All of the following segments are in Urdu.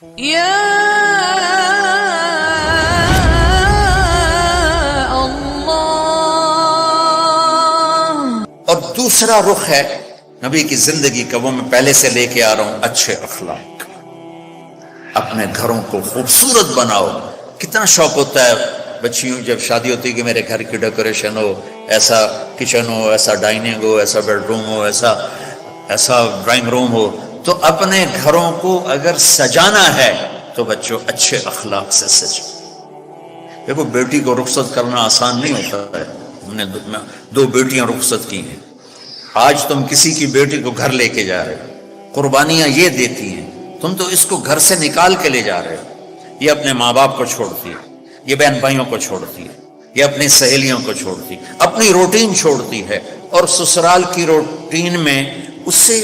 یا اللہ۔ اور دوسرا رخ ہے نبی کی زندگی کا، وہ میں پہلے سے لے کے آ رہا ہوں، اچھے اخلاق۔ اپنے گھروں کو خوبصورت بناؤ۔ کتنا شوق ہوتا ہے بچیوں جب شادی ہوتی ہے کہ میرے گھر کی ڈیکوریشن ہو، ایسا کچن ہو، ایسا ڈائننگ ہو، ایسا بیڈ روم ہو، ایسا ڈرائنگ روم ہو۔ تو اپنے گھروں کو اگر سجانا ہے تو بچوں اچھے اخلاق سے سجو۔ دیکھو بیٹی کو رخصت کرنا آسان نہیں ہوتا ہے۔ ہم نے 2 بیٹیاں رخصت کی ہیں۔ آج تم کسی کی بیٹی کو گھر لے کے جا رہے ہو، قربانیاں یہ دیتی ہیں، تم تو اس کو گھر سے نکال کے لے جا رہے ہو۔ یہ اپنے ماں باپ کو چھوڑتی ہے، یہ بہن بھائیوں کو چھوڑتی ہے، یہ اپنی سہیلیوں کو چھوڑتی ہے، اپنی روٹین چھوڑتی ہے، اور سسرال کی روٹین میں اسے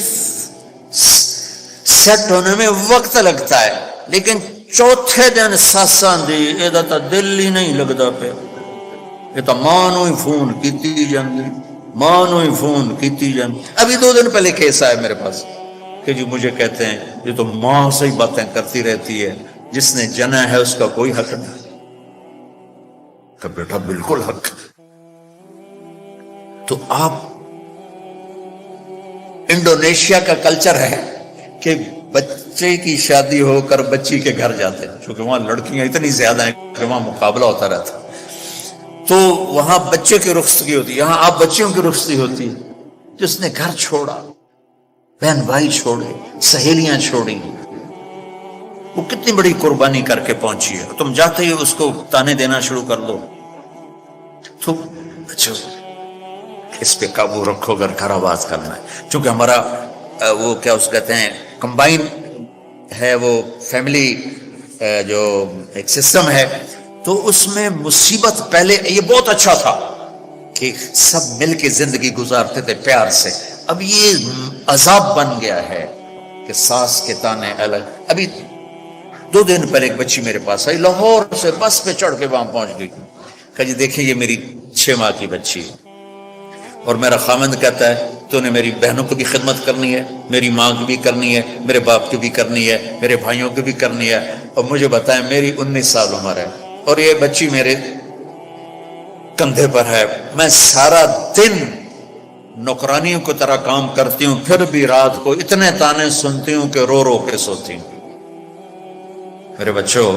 سیٹ ہونے میں وقت لگتا ہے، لیکن چوتھے دن ساساں دی یہ تو دل ہی نہیں لگتا پہ، یہ تو ماں نو ہی فون کیتی جاندی، ماں نو ہی فون کیتی جاندی۔ ابھی 2 دن پہلے کیس آیا میرے پاس کہ جی مجھے کہتے ہیں یہ تو ماں سے ہی باتیں کرتی رہتی ہے، جس نے جنا ہے اس کا کوئی حق نہیں۔ کہ بیٹا بالکل حق۔ تو آپ انڈونیشیا کا کلچر ہے کہ بچے کی شادی ہو کر بچی کے گھر جاتے ہیں، چونکہ وہاں لڑکیاں اتنی زیادہ ہیں کہ وہاں مقابلہ ہوتا رہتا، تو وہاں بچے کی رخصتی ہوتی ہے، یہاں آپ بچیوں کی رخصتی ہوتی ہے۔ جس نے گھر چھوڑا، بہن بھائی چھوڑے، سہیلیاں چھوڑی، وہ کتنی بڑی قربانی کر کے پہنچی ہے، تم جاتے ہی اس کو تانے دینا شروع کر دو۔ تو اچھا اس پہ قابو رکھو اگر گھر آباد کرنا ہے، چونکہ ہمارا وہ کیا اس کہتے ہیں کمبائن ہے، وہ فیملی جو ایک سسٹم ہے، تو اس میں مصیبت پہلے یہ بہت اچھا تھا کہ سب مل کے زندگی گزارتے تھے پیار سے، اب یہ عذاب بن گیا ہے کہ ساس کے تانے الگ۔ ابھی 2 دن پہلے ایک بچی میرے پاس آئی، لاہور سے بس پہ چڑھ کے وہاں پہنچ گئی، کہ جی دیکھیں یہ میری 6 ماہ کی بچی ہے، اور میرا خامند کہتا ہے تو نے میری بہنوں کو بھی خدمت کرنی ہے، میری ماں کی بھی کرنی ہے، میرے باپ کی بھی کرنی ہے، میرے بھائیوں کی بھی کرنی ہے، اور مجھے بتائیں میری 19 سال عمر ہے اور یہ بچی میرے کندھے پر ہے، میں سارا دن نوکرانیوں کی طرح کام کرتی ہوں، پھر بھی رات کو اتنے تانے سنتی ہوں کہ رو رو کے سوتی ہوں۔ میرے بچوں،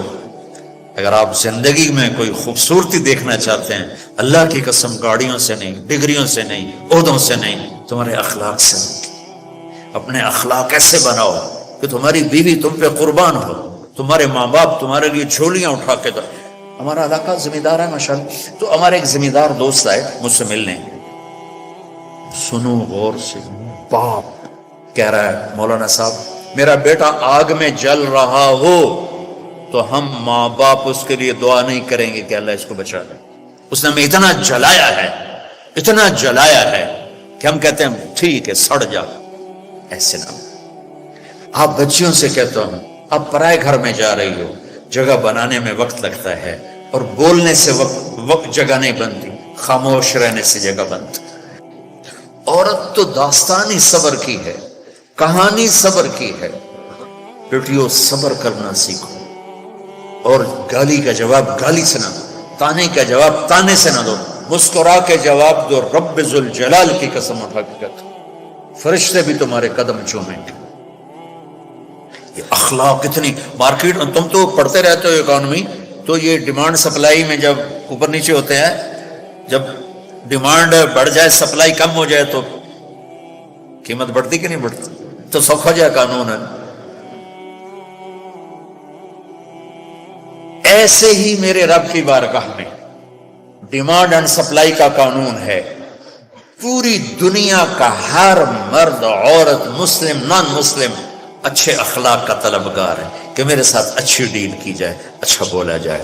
اگر آپ زندگی میں کوئی خوبصورتی دیکھنا چاہتے ہیں، اللہ کی قسم گاڑیوں سے نہیں، ڈگریوں سے نہیں، عہدوں سے نہیں، تمہارے اخلاق سے۔ اپنے اخلاق ایسے بناؤ کہ تمہاری بیوی تم پہ قربان ہو، تمہارے ماں باپ تمہارے لیے جھولیاں اٹھا کے دو۔ ہمارا علاقہ زمیندار ہے ماشاءاللہ، تو ہمارے ایک زمیندار دوست آئے مجھ سے ملنے، سنو غور سے، باپ کہہ رہا ہے مولانا صاحب میرا بیٹا آگ میں جل رہا ہو تو ہم ماں باپ اس کے لیے دعا نہیں کریں گے کہ اللہ اس کو بچا لے، اس نے ہمیں اتنا جلایا ہے، اتنا جلایا ہے کہ ہم کہتے ہیں ٹھیک ہے سڑ جا۔ ایسے نہ، آپ بچیوں سے کہتا ہوں آپ پرائے گھر میں جا رہی ہو، جگہ بنانے میں وقت لگتا ہے، اور بولنے سے وقت جگہ نہیں بنتی، خاموش رہنے سے جگہ بنتی۔ عورت تو داستانی صبر کی ہے، کہانی صبر کی ہے۔ بیٹیوں صبر کرنا سیکھو، اور گالی کا جواب گالی سے نہ دو، تانے کا جواب تانے سے نہ دو، مسکرا کے جواب دو، رب ذوالجلال کی قسم اٹھا کے کہتا ہوں فرشتے بھی تمہارے قدم چومیں گے۔ یہ اخلاق اتنی مارکیٹ، تم تو پڑھتے رہتے ہو اکانومی، تو یہ ڈیمانڈ سپلائی میں جب اوپر نیچے ہوتے ہیں، جب ڈیمانڈ بڑھ جائے سپلائی کم ہو جائے تو قیمت بڑھتی کہ نہیں بڑھتی؟ تو سوکھا قانون ہے۔ ایسے ہی میرے رب کی بارگاہ میں ڈیمانڈ اینڈ سپلائی کا قانون ہے، پوری دنیا کا ہر مرد عورت مسلم نان مسلم اچھے اخلاق کا طلبگار ہے کہ میرے ساتھ اچھی ڈیل کی جائے، اچھا بولا جائے،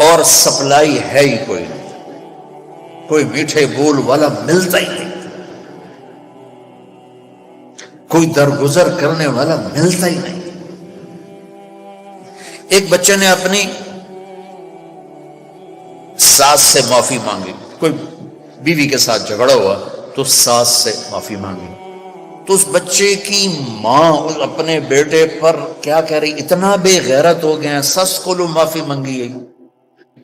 اور سپلائی ہے ہی کوئی نہیں، کوئی میٹھے بول والا ملتا ہی نہیں، کوئی درگزر کرنے والا ملتا ہی نہیں۔ ایک بچے نے اپنی ساس سے معافی مانگی، کوئی بیوی کے ساتھ جھگڑا ہوا تو ساس سے معافی مانگی، تو تو اس بچے کی ماں اپنے بیٹے پر کیا کہہ رہی، اتنا بے غیرت ہو گئے ہیں، سس کو لو معافی منگی ہے،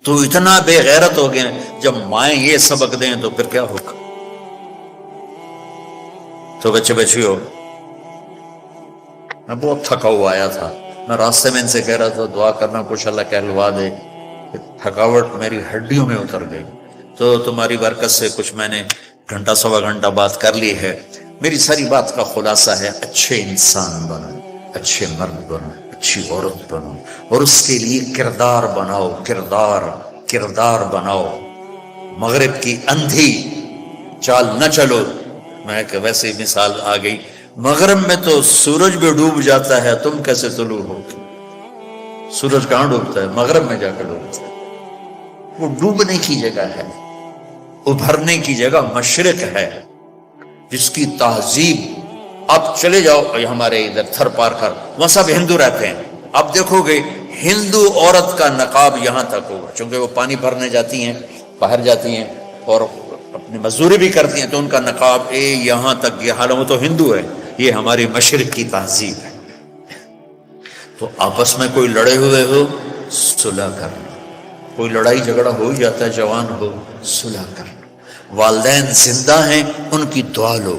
تو اتنا بے غیرت ہو گئے ہیں، جب مائیں یہ سبق دیں تو پھر کیا ہوگا؟ تو بچے ہو، میں بہت تھکا ہوا آیا تھا، میں راستے میں ان سے کہہ رہا تھا دعا کرنا کچھ اللہ کہلوا دے، تھکاوٹ میری ہڈیوں میں اتر گئی، تو تمہاری برکت سے کچھ میں نے گھنٹہ سوا گھنٹہ بات کر لی ہے۔ میری ساری بات کا خلاصہ ہے، اچھے انسان بنو، اچھے مرد بنو، اچھی عورت بنو، اور اس کے لیے کردار بناؤ، کردار بناؤ۔ مغرب کی اندھی چال نہ چلو۔ میں کہ ویسے مثال آ گئی، مغرب میں تو سورج بھی ڈوب جاتا ہے، تم کیسے طلوع ہو؟ سورج کہاں ڈوبتا ہے؟ مغرب میں جا کر ڈوبتا ہے۔ وہ ڈوبنے کی جگہ ہے، ابھرنے کی جگہ مشرق ہے، جس کی تہذیب، اب چلے جاؤ ہمارے ادھر تھر پار کر، وہاں سب ہندو رہتے ہیں، اب دیکھو گے ہندو عورت کا نقاب یہاں تک ہوگا، چونکہ وہ پانی بھرنے جاتی ہیں، باہر جاتی ہیں اور اپنی مزدوری بھی کرتی ہیں، تو ان کا نقاب یہاں تک، یہ حالانکہ وہ تو ہندو ہے، یہ ہماری مشرق کی تہذیب ہے۔ تو آپس میں کوئی لڑے ہوئے ہو، صلح کرنا، کوئی لڑائی جھگڑا ہو ہی جاتا ہے، جوان ہو، صلح کرنا، والدین زندہ ہیں ان کی دعا لو،